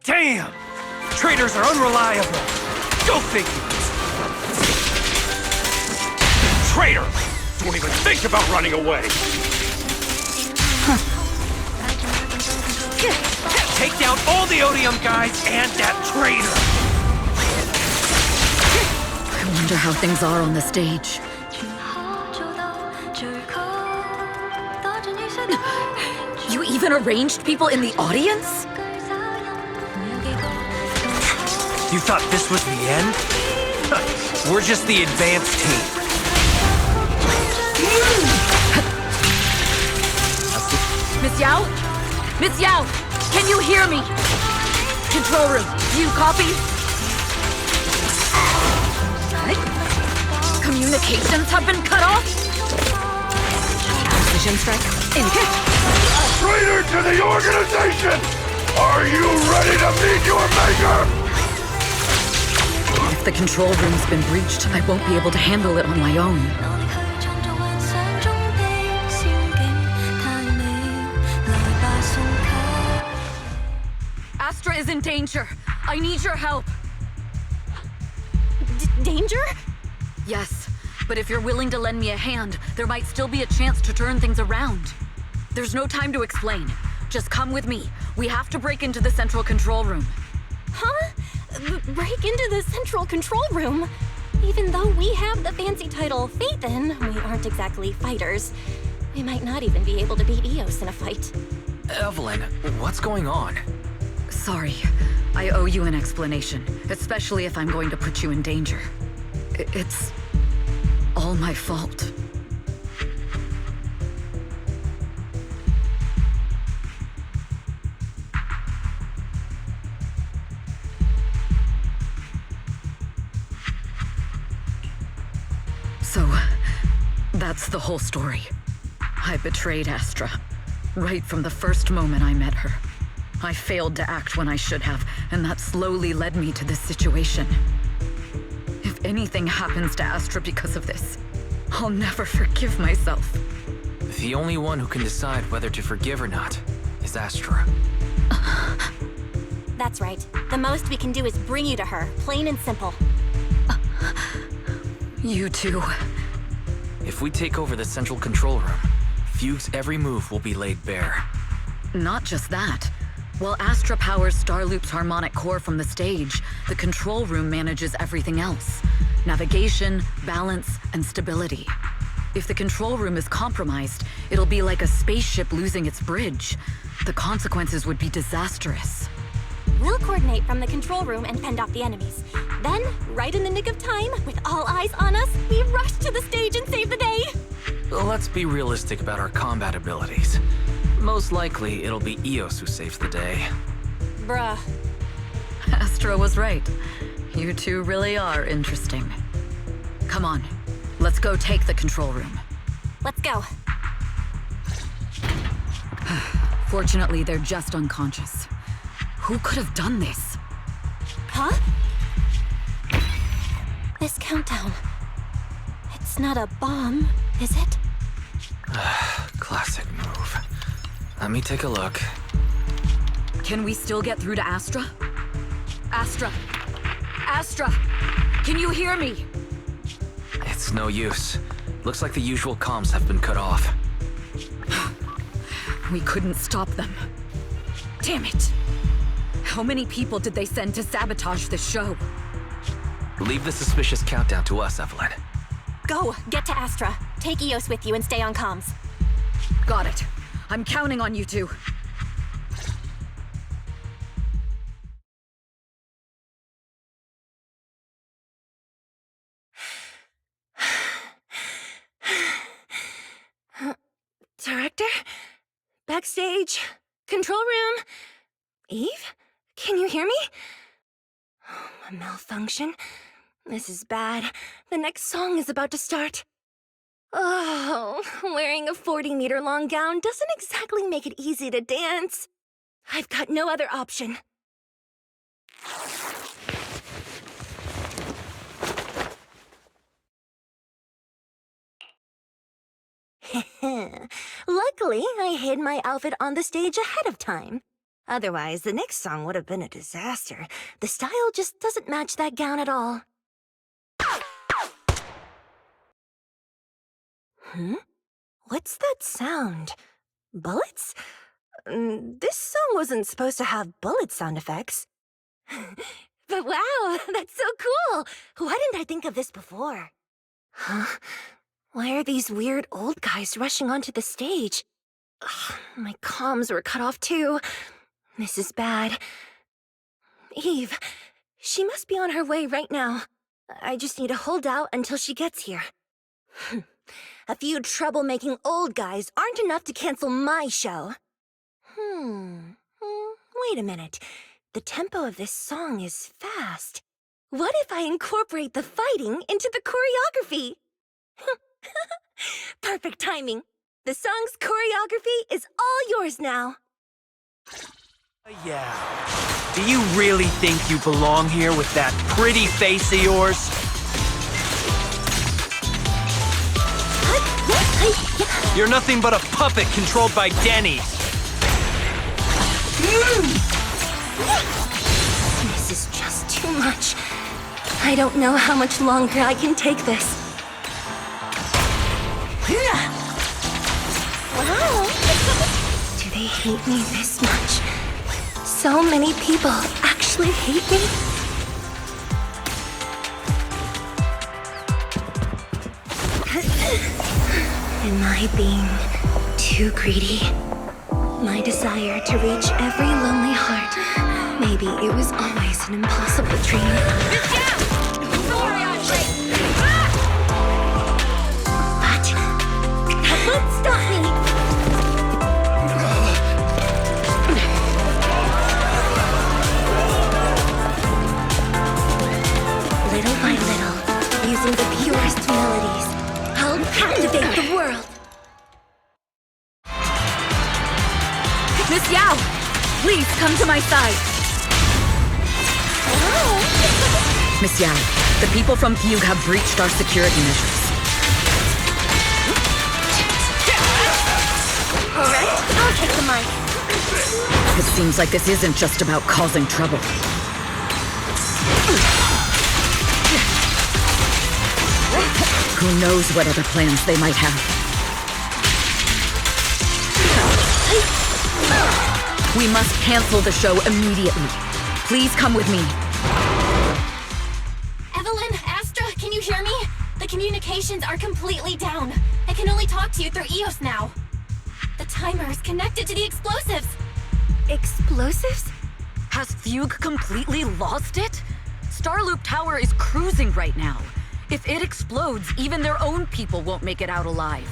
Damn! Traitors are unreliable! Go figure! Traitor! Don't even think about running away! Take down all the Odium guys and that traitor! I wonder how things are on the stage. You even arranged people in the audience? You thought this was the end? We're just the advanced team. Miss Yao? Miss Yao, can you hear me? Control room, do you copy? Communications have been cut off? Precision strike, in hit. Traitor to the organization! Are you ready to meet your maker? If the control room's been breached, I won't be able to handle it on my own. Astra is in danger. I need your help. Danger? Yes, but if you're willing to lend me a hand, there might still be a chance to turn things around. There's no time to explain. Just come with me. We have to break into the central control room. Huh? Break into the central control room? Even though we have the fancy title Phaethon, we aren't exactly fighters. We might not even be able to beat Eos in a fight. Evelyn, what's going on? Sorry. I owe you an explanation, especially if I'm going to put you in danger. It's all my fault. So, that's the whole story. I betrayed Astra, right from the first moment I met her. I failed to act when I should have, and that slowly led me to this situation. If anything happens to Astra because of this, I'll never forgive myself. The only one who can decide whether to forgive or not is Astra. That's right. The most we can do is bring you to her, plain and simple. You too. If we take over the central control room, Fugue's every move will be laid bare. Not just that. While Astra powers Starloop's harmonic core from the stage, the control room manages everything else. Navigation, balance, and stability. If the control room is compromised, it'll be like a spaceship losing its bridge. The consequences would be disastrous. We'll coordinate from the control room and fend off the enemies. Then, right in the nick of time, with all eyes on us, we rush to the stage and save the day! Let's be realistic about our combat abilities. Most likely, it'll be Eos who saves the day. Bruh. Astra was right. You two really are interesting. Come on, let's go take the control room. Let's go. Fortunately, they're just unconscious. Who could have done this? Huh? This countdown. It's not a bomb, is it? Classic move. Let me take a look. Can we still get through to Astra? Astra! Astra! Can you hear me? It's no use. Looks like the usual comms have been cut off. We couldn't stop them. Damn it! How many people did they send to sabotage this show? Leave the suspicious countdown to us, Evelyn. Go, get to Astra. Take Eos with you and stay on comms. Got it. I'm counting on you two. Director? Backstage? Control room? Eve? Can you hear me? A malfunction? This is bad. The next song is about to start. Oh, wearing a 40-meter-long gown doesn't exactly make it easy to dance. I've got no other option. Luckily, I hid my outfit on the stage ahead of time. Otherwise, the next song would have been a disaster. The style just doesn't match that gown at all. What's that sound? Bullets? This song wasn't supposed to have bullet sound effects. But wow, that's so cool! Why didn't I think of this before? Huh? Why are these weird old guys rushing onto the stage? Ugh, my comms were cut off too. This is bad. Eve, she must be on her way right now. I just need to hold out until she gets here. A few troublemaking old guys aren't enough to cancel my show. Wait a minute. The tempo of this song is fast. What if I incorporate the fighting into the choreography? Perfect timing. The song's choreography is all yours now. Yeah. Do you really think you belong here with that pretty face of yours? You're nothing but a puppet controlled by Denny's. This is just too much. I don't know how much longer I can take this. Wow! Do they hate me this much? So many people actually hate me? Am I being too greedy? My desire to reach every lonely heart. Maybe it was always an impossible dream. But that won't stop me. Little by little, using the purest melodies, I'll captivate the world. Miss Yao, please come to my side. Miss Yao, the people from Fugue have breached our security measures. All right, I'll take the mic. It seems like this isn't just about causing trouble. Who knows what other plans they might have. We must cancel the show immediately. Please come with me. Evelyn, Astra, can you hear me? The communications are completely down. I can only talk to you through EOS now. The timer is connected to the explosives. Explosives? Has Fugue completely lost it? Starloop Tower is cruising right now. If it explodes, even their own people won't make it out alive.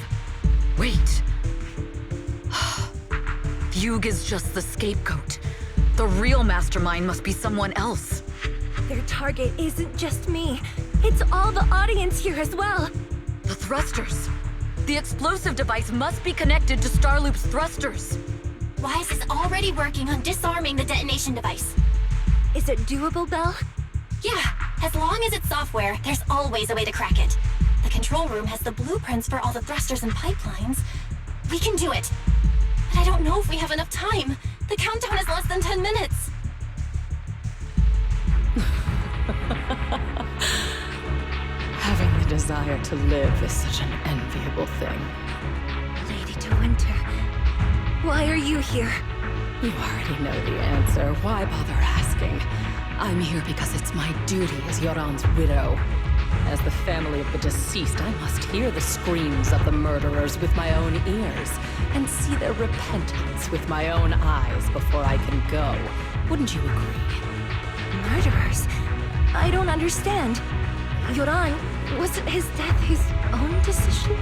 Wait. Fugue is just the scapegoat. The real mastermind must be someone else. Their target isn't just me. It's all the audience here as well. The thrusters. The explosive device must be connected to Starloop's thrusters. Wise is already working on disarming the detonation device. Is it doable, Belle? Yeah, as long as it's software, there's always a way to crack it. The control room has the blueprints for all the thrusters and pipelines. We can do it. But I don't know if we have enough time. The countdown is less than 10 minutes. Having the desire to live is such an enviable thing. Lady De Winter, why are you here? You already know the answer. Why bother asking? I'm here because it's my duty as Yoran's widow. As the family of the deceased, I must hear the screams of the murderers with my own ears, and see their repentance with my own eyes before I can go. Wouldn't you agree? Murderers? I don't understand. Yoran, wasn't his death his own decision?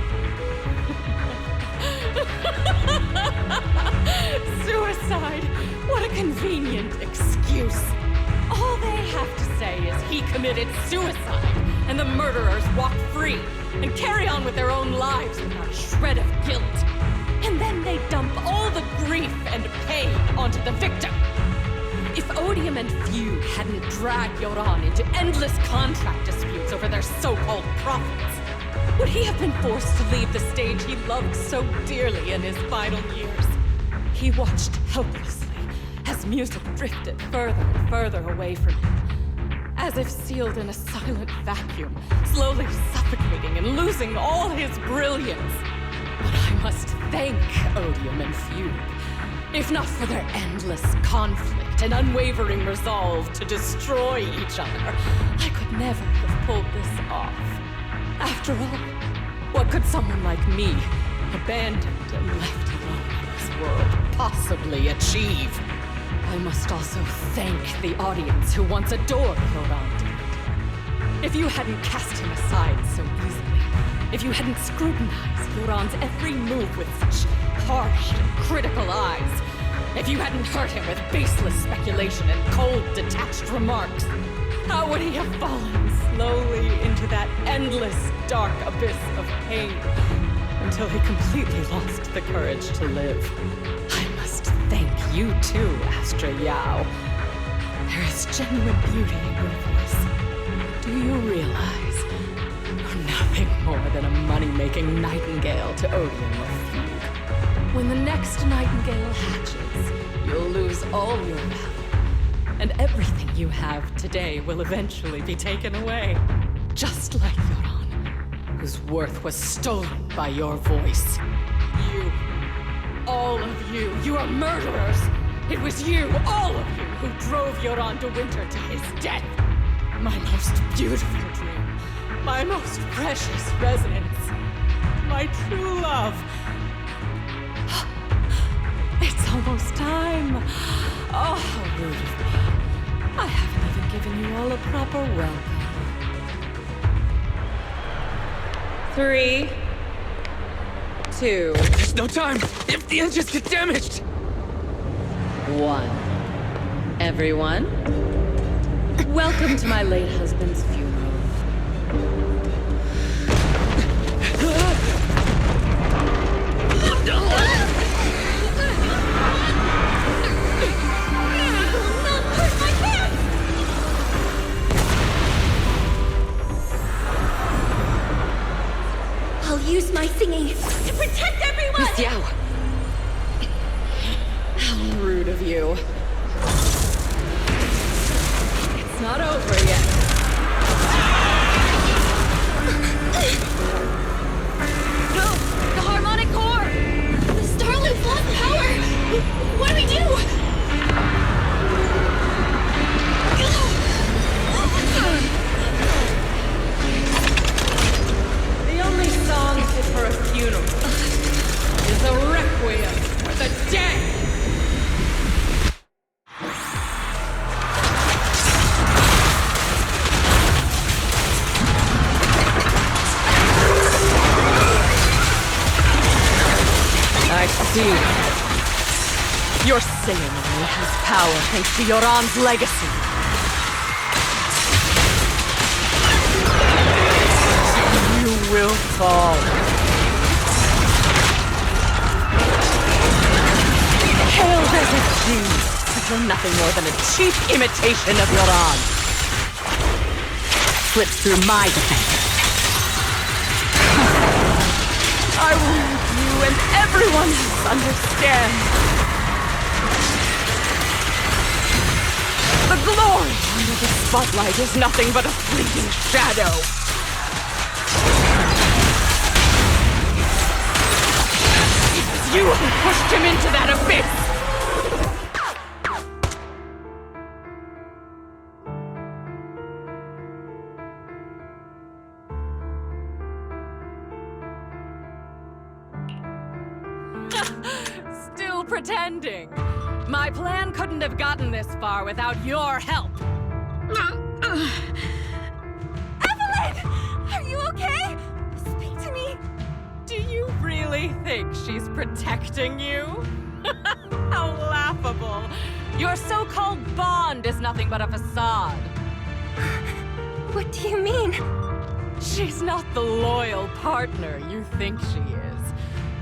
Suicide! What a convenient excuse. All they have to say is he committed suicide, and the murderers walk free and carry on with their own lives without a shred of guilt. And then they dump all the grief and pain onto the victim. If Odium and Fugue hadn't dragged Yoran into endless contract disputes over their so-called profits, would he have been forced to leave the stage he loved so dearly in his final years? He watched helplessly as his music drifted further and further away from him, as if sealed in a silent vacuum, slowly suffocating and losing all his brilliance. But I must thank Odium and Fugue. If not for their endless conflict and unwavering resolve to destroy each other, I could never have pulled this off. After all, what could someone like me, abandoned and left alone in this world, possibly achieve? I must also thank the audience who once adored Yoran. If you hadn't cast him aside so easily, if you hadn't scrutinized Yoran's every move with such harsh and critical eyes, if you hadn't hurt him with baseless speculation and cold, detached remarks, how would he have fallen slowly into that endless, dark abyss of pain until he completely lost the courage to live? I must thank you too, Astra Yao. There is genuine beauty in your voice. Do you realize you're nothing more than a money-making nightingale to Odium or Fugue? When the next nightingale hatches, you'll lose all your value, and everything you have today will eventually be taken away. Just like Yoran, whose worth was stolen by your voice. You, all of you, you are murderers! It was you, all of you, who drove Yoran de Winter to his death! My most beautiful dream, my most precious residence, my true love. It's almost time. Oh, how rude of me. I haven't even given you all a proper welcome. 3, 2, There's no time! If the engines get damaged! 1. Everyone, welcome to my late husband's funeral. I'll use my thingy to protect everyone! Miss Yao! How rude of you. It's not over yet. No! The harmonic core! The Starloop lost power! What do we do? The only song fit for a funeral is a requiem for the dead! I see. Your singing only has power thanks to Yoran's legacy. You will fall. Hail Desert Genius, but you're nothing more than a cheap imitation of Yoran. Slips through my defense. I will make you and everyone else understand. The glory under the spotlight is nothing but a fleeting shadow. It's you who pushed him into that abyss! Still pretending. My plan couldn't have gotten this far without your help. Evelyn! Are you okay? Speak to me. Do you really think she's protecting you? How laughable. Your so-called bond is nothing but a facade. What do you mean? She's not the loyal partner you think she is.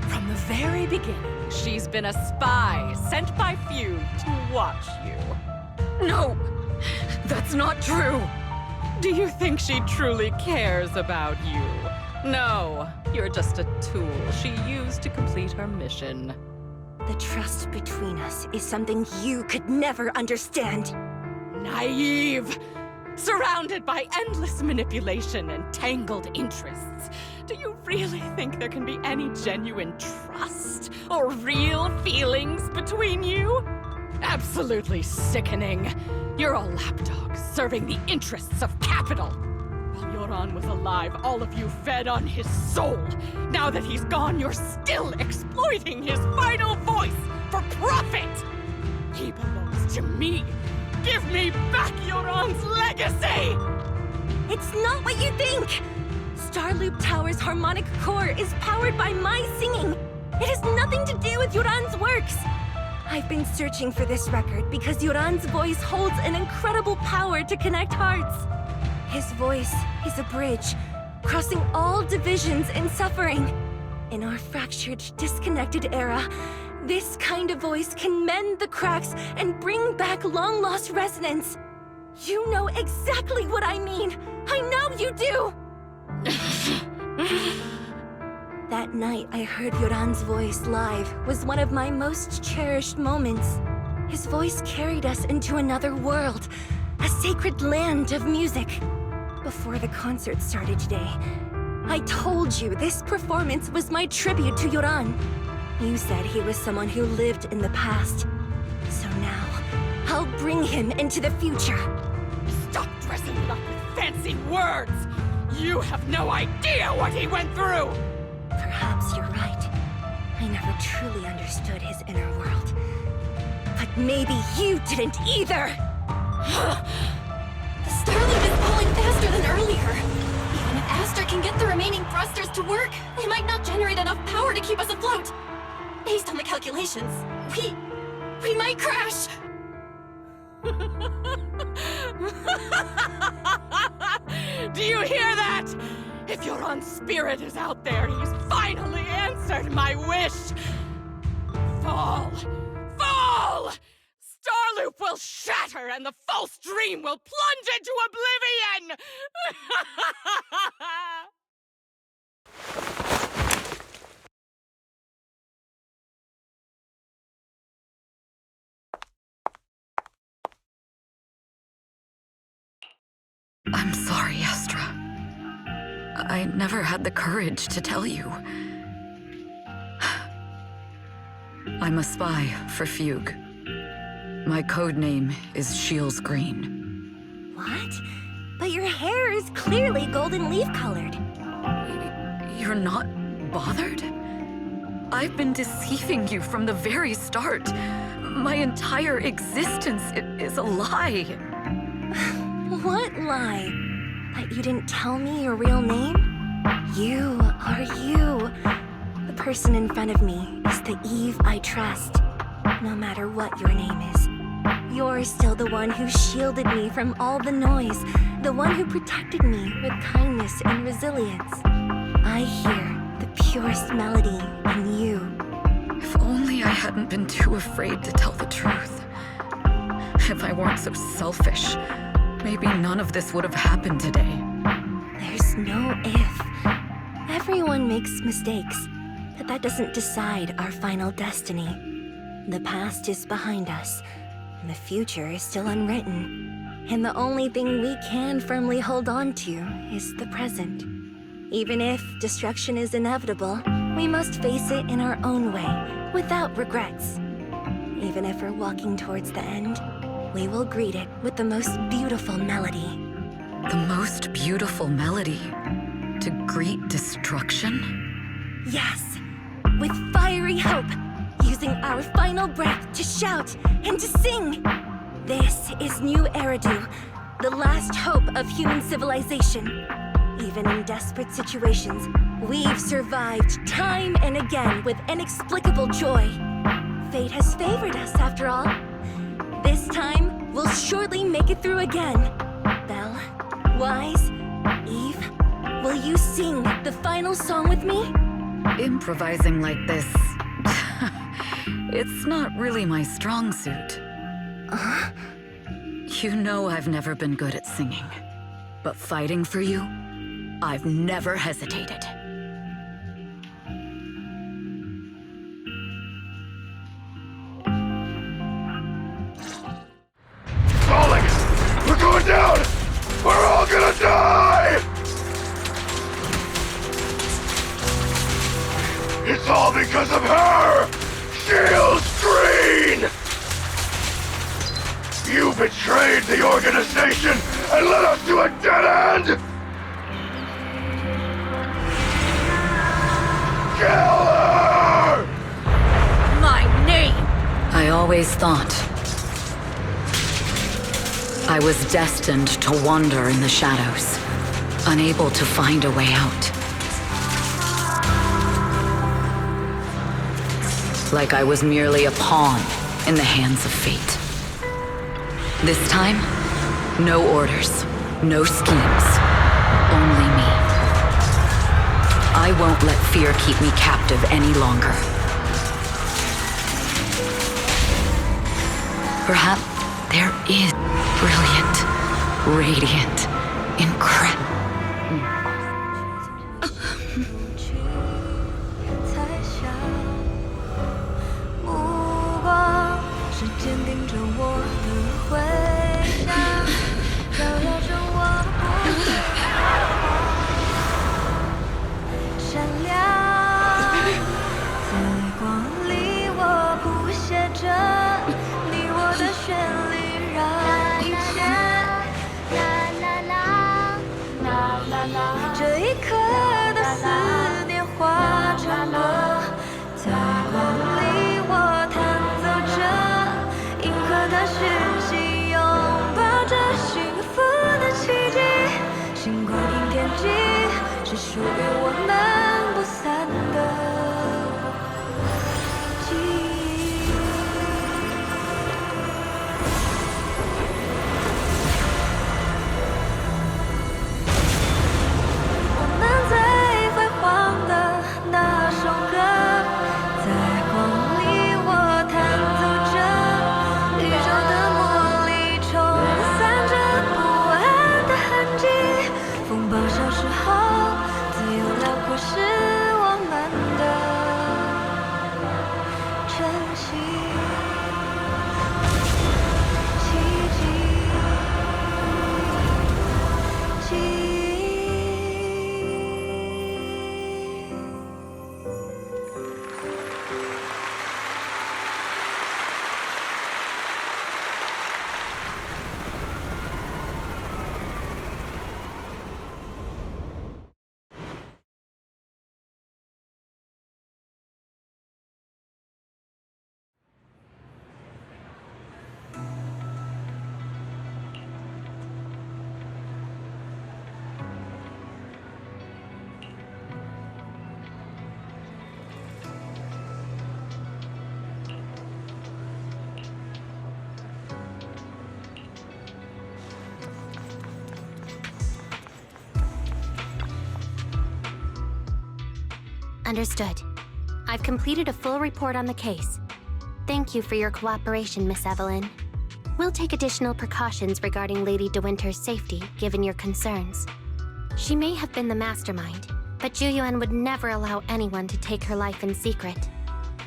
From the very beginning, she's been a spy sent by Fugue to watch you. No! That's not true! Do you think she truly cares about you? No, you're just a tool she used to complete her mission. The trust between us is something you could never understand. Naive! Surrounded by endless manipulation and tangled interests, do you really think there can be any genuine trust or real feelings between you? Absolutely sickening. You're a lapdog serving the interests of capital. While Yoran was alive, all of you fed on his soul. Now that he's gone, you're still exploiting his vital voice for profit. He belongs to me. Give me back Yoran's legacy! It's not what you think! Starloop Tower's harmonic core is powered by my singing. It has nothing to do with Yoran's works. I've been searching for this record because Yoran's voice holds an incredible power to connect hearts. His voice is a bridge, crossing all divisions and suffering. In our fractured, disconnected era, this kind of voice can mend the cracks and bring back long-lost resonance. You know exactly what I mean. I know you do! That night I heard Yoran's voice live was one of my most cherished moments. His voice carried us into another world, a sacred land of music. Before the concert started today, I told you this performance was my tribute to Yoran. You said he was someone who lived in the past. So now, I'll bring him into the future. Stop dressing it up with fancy words! You have no idea what he went through! Perhaps you're right. I never truly understood his inner world. But maybe you didn't either! The Starloop is pulling faster than earlier. Even if Astra can get the remaining thrusters to work, they might not generate enough power to keep us afloat. Based on the calculations, we might crash. Do you hear that? If Yoran's spirit is out there, he's finally answered my wish. Fall! Fall! Starloop will shatter and the false dream will plunge into oblivion! I'm sorry, Astra. I never had the courage to tell you. I'm a spy for Fugue. My code name is Shields Green. What? But your hair is clearly golden leaf-colored. You're not bothered? I've been deceiving you from the very start. My entire existence is a lie. What lie? That you didn't tell me your real name? You are you. The person in front of me is the Eve I trust. No matter what your name is. You're still the one who shielded me from all the noise. The one who protected me with kindness and resilience. I hear the purest melody in you. If only I hadn't been too afraid to tell the truth. If I weren't so selfish, maybe none of this would have happened today. There's no if. Everyone makes mistakes, but that doesn't decide our final destiny. The past is behind us, and the future is still unwritten. And the only thing we can firmly hold on to is the present. Even if destruction is inevitable, we must face it in our own way, without regrets. Even if we're walking towards the end, we will greet it with the most beautiful melody. The most beautiful melody? To greet destruction? Yes, with fiery hope, using our final breath to shout and to sing. This is New Eridu, the last hope of human civilization. Even in desperate situations, we've survived time and again with inexplicable joy. Fate has favored us, after all. This time, we'll surely make it through again. Belle, Wise, Eve, will you sing the final song with me? Improvising like this... it's not really my strong suit. You know I've never been good at singing. But fighting for you, I've never hesitated. die! It's all because of her! Shield's green! You betrayed the organization and led us to a dead end! Kill her! My name! I always thought I was destined to wander in the shadows, unable to find a way out. Like I was merely a pawn in the hands of fate. This time, no orders, no schemes, only me. I won't let fear keep me captive any longer. Perhaps there is brilliant, radiant, incredible. 坚定着我的回响，照耀着我不闪亮，在光里我谱写着你我的旋律，让一切这一刻的思念化成歌，在光里我弹奏着。 的讯息，拥抱着幸福的奇迹，星光映天际，是属于我们不散的记忆。我们最辉煌的那首歌，在光里我弹奏着。 宇宙的魔力冲散着不安的痕迹，风暴消失后，自由辽阔是我们的晨曦，奇迹，记忆。 Understood. I've completed a full report on the case. Thank you for your cooperation, Miss Evelyn. We'll take additional precautions regarding Lady De Winter's safety, given your concerns. She may have been the mastermind, but Juyuan would never allow anyone to take her life in secret.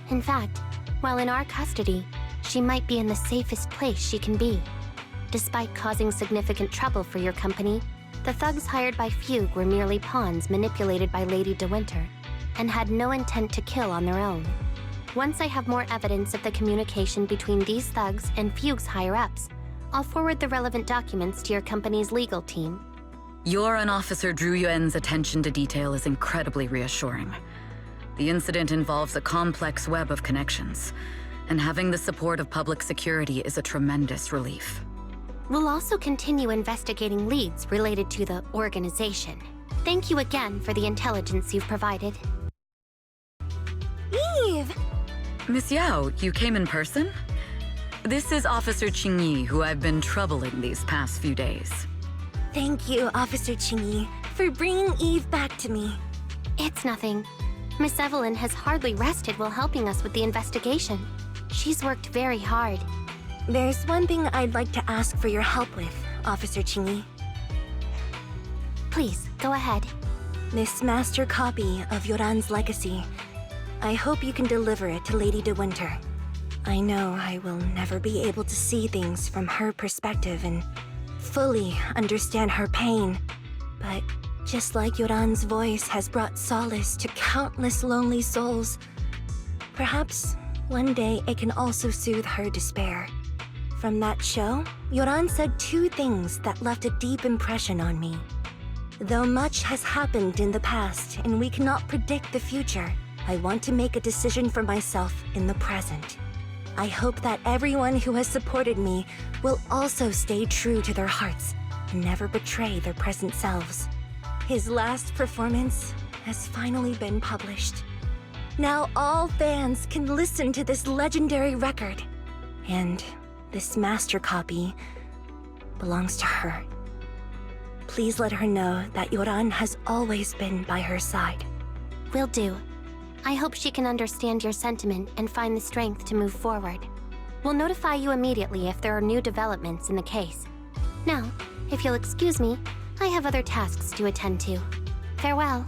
In fact, while in our custody, she might be in the safest place she can be. Despite causing significant trouble for your company, the thugs hired by Fugue were merely pawns manipulated by Lady De Winter, and had no intent to kill on their own. Once I have more evidence of the communication between these thugs and Fugue's higher-ups, I'll forward the relevant documents to your company's legal team. Your and Officer Zhu Yuan's attention to detail is incredibly reassuring. The incident involves a complex web of connections, and having the support of public security is a tremendous relief. We'll also continue investigating leads related to the organization. Thank you again for the intelligence you've provided. Eve! Miss Yao, you came in person? This is Officer Qingyi, who I've been troubling these past few days. Thank you, Officer Qingyi, for bringing Eve back to me. It's nothing. Miss Evelyn has hardly rested while helping us with the investigation. She's worked very hard. There's one thing I'd like to ask for your help with, Officer Qingyi. Please, go ahead. This master copy of Yoran's legacy. I hope you can deliver it to Lady De Winter. I know I will never be able to see things from her perspective and fully understand her pain. But just like Yoran's voice has brought solace to countless lonely souls, perhaps one day it can also soothe her despair. From that show, Yoran said two things that left a deep impression on me. Though much has happened in the past and we cannot predict the future, I want to make a decision for myself in the present. I hope that everyone who has supported me will also stay true to their hearts and never betray their present selves. His last performance has finally been published. Now all fans can listen to this legendary record. And this master copy belongs to her. Please let her know that Yoran has always been by her side. Will do. I hope she can understand your sentiment and find the strength to move forward. We'll notify you immediately if there are new developments in the case. Now, if you'll excuse me, I have other tasks to attend to. Farewell.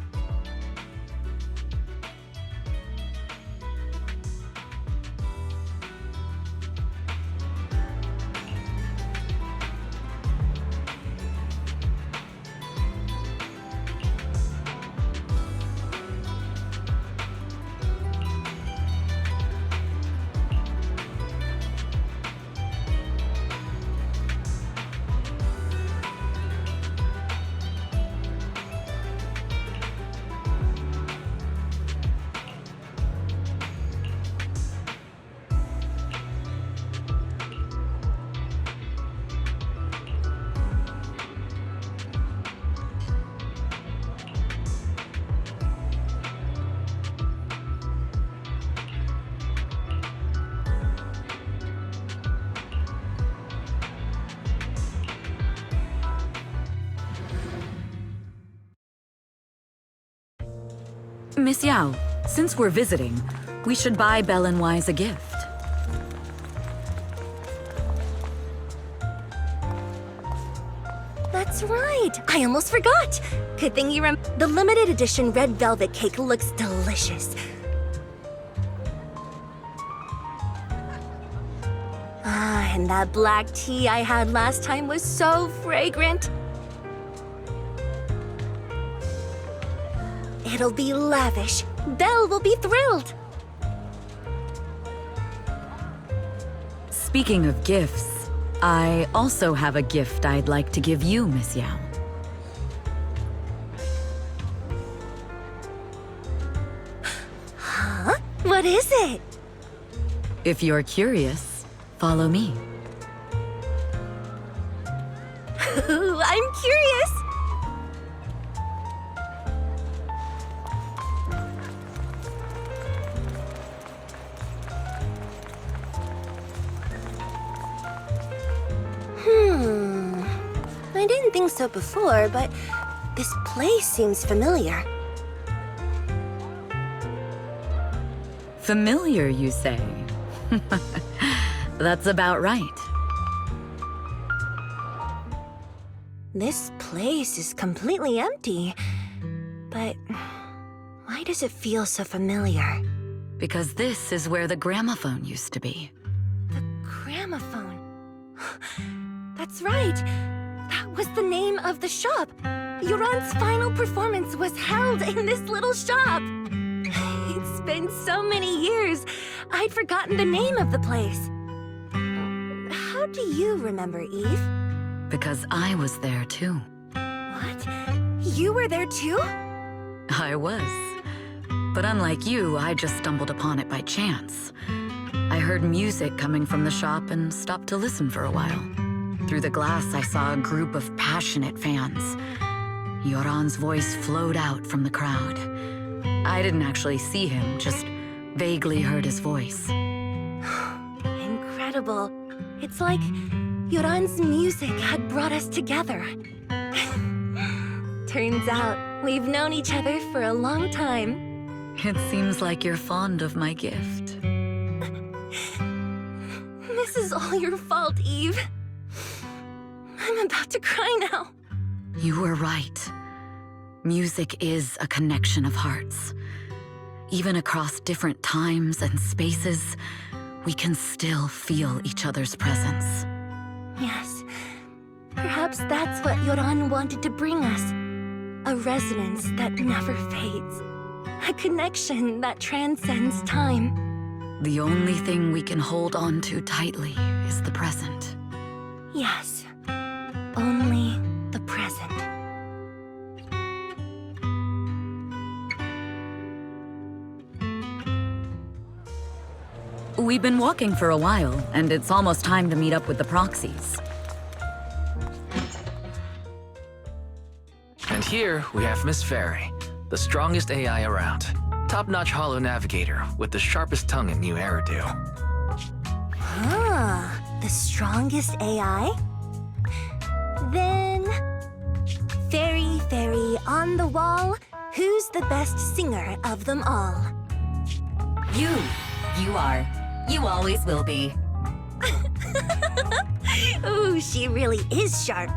Miss Yao, since we're visiting, we should buy Belle and Wise a gift. That's right! I almost forgot! Good thing you the limited edition red velvet cake looks delicious. Ah, and that black tea I had last time was so fragrant. It'll be lavish. Belle will be thrilled. Speaking of gifts, I also have a gift I'd like to give you, Miss Yao. Huh? What is it? If you're curious, follow me. I'm curious. I didn't think so before, but this place seems familiar. Familiar, you say? That's about right. This place is completely empty. But why does it feel so familiar? Because this is where the gramophone used to be. The gramophone. That's right. That was the name of the shop. Yoran's final performance was held in this little shop. It's been so many years, I'd forgotten the name of the place. How do you remember, Eve? Because I was there too. What? You were there too? I was. But unlike you, I just stumbled upon it by chance. I heard music coming from the shop and stopped to listen for a while. Through the glass, I saw a group of passionate fans. Yoran's voice flowed out from the crowd. I didn't actually see him, just vaguely heard his voice. Incredible. It's like Yoran's music had brought us together. Turns out, we've known each other for a long time. It seems like you're fond of my gift. This is all your fault, Eve. I'm about to cry now. You were right. Music is a connection of hearts. Even across different times and spaces, we can still feel each other's presence. Yes. Perhaps that's what Yoran wanted to bring us. A resonance that never fades. A connection that transcends time. The only thing we can hold on to tightly is the present. Yes, only the present. We've been walking for a while, and it's almost time to meet up with the proxies. And here we have Miss Fairy, the strongest AI around. Top-notch holo navigator with the sharpest tongue in New Eridu. The strongest AI? Then... Fairy, fairy, on the wall, who's the best singer of them all? You. You are. You always will be. Ooh, she really is sharp.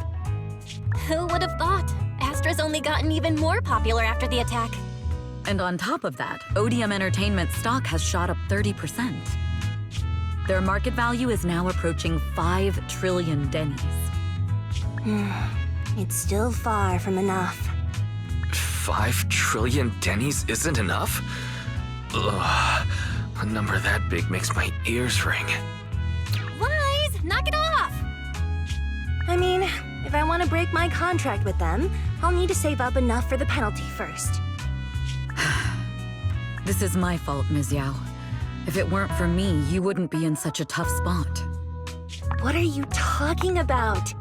Who would have thought? Astra's only gotten even more popular after the attack. And on top of that, ODM Entertainment's stock has shot up 30%. Their market value is now approaching 5 trillion dennies. It's still far from enough. 5 trillion dennies isn't enough? Ugh, a number that big makes my ears ring. Wise, knock it off! I mean, if I want to break my contract with them, I'll need to save up enough for the penalty first. This is my fault, Ms. Yao. If it weren't for me, you wouldn't be in such a tough spot. What are you talking about?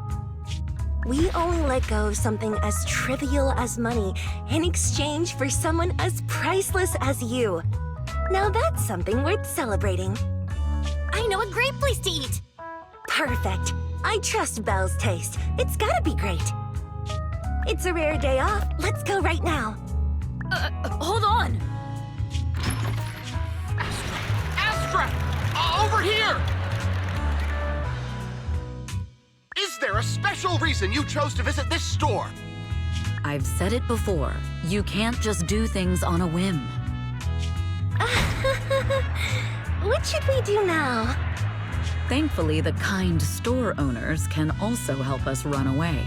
We only let go of something as trivial as money in exchange for someone as priceless as you. Now that's something worth celebrating. I know a great place to eat! Perfect. I trust Belle's taste. It's gotta be great. It's a rare day off. Let's go right now. Hold on! Astra! Over here! Is there a special reason you chose to visit this store? I've said it before. You can't just do things on a whim. What should we do now? Thankfully, the kind store owners can also help us run away.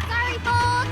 Sorry, folks!